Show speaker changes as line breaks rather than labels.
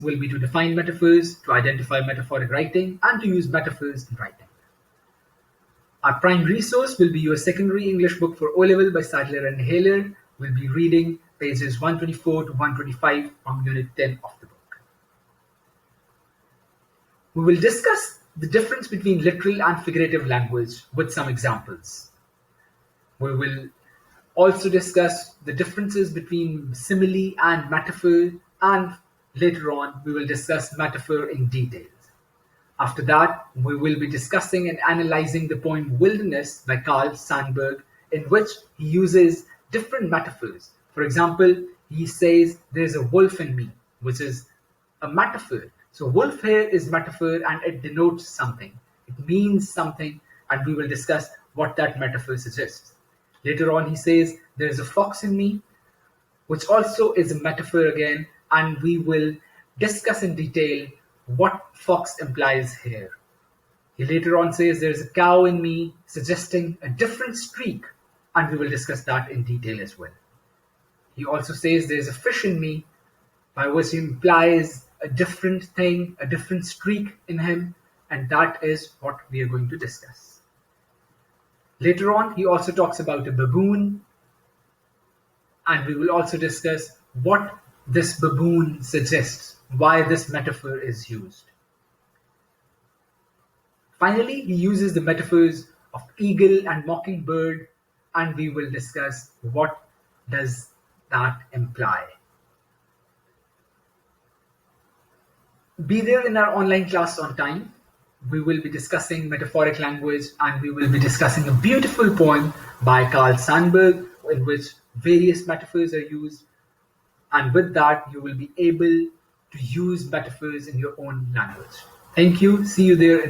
will be to define metaphors, to identify metaphoric writing, and to use metaphors in writing. Our prime resource will be your secondary English book for O-Level by Sadler and Haler. We'll be reading pages 124 to 125 from Unit 10 of the book. We will discuss the difference between literal and figurative language with some examples. We will also discuss the differences between simile and metaphor, and later on we will discuss metaphor in detail. After that, we will be discussing and analyzing the poem Wilderness by Carl Sandburg, in which he uses different metaphors. For example, he says there's a wolf in me, which is a metaphor. So wolf here is metaphor and it denotes something. It means something, and we will discuss what that metaphor suggests. Later on, he says there's a fox in me, which also is a metaphor again, and we will discuss in detail what fox implies here. He later on says there's a cow in me, suggesting a different streak, and we will discuss that in detail as well. He also says there's a fish in me, by which he implies a different thing, a different streak in him, and that is what we are going to discuss. Later on, he also talks about a baboon, and we will also discuss what this baboon suggests, why this metaphor is used. Finally, he uses the metaphors of eagle and mockingbird, and we will discuss what does that imply. Be there in our online class on time. We will be discussing metaphoric language, and we will be discussing a beautiful poem by Carl Sandburg in which various metaphors are used, and with that you will be able to use metaphors in your own language. Thank you. See you there.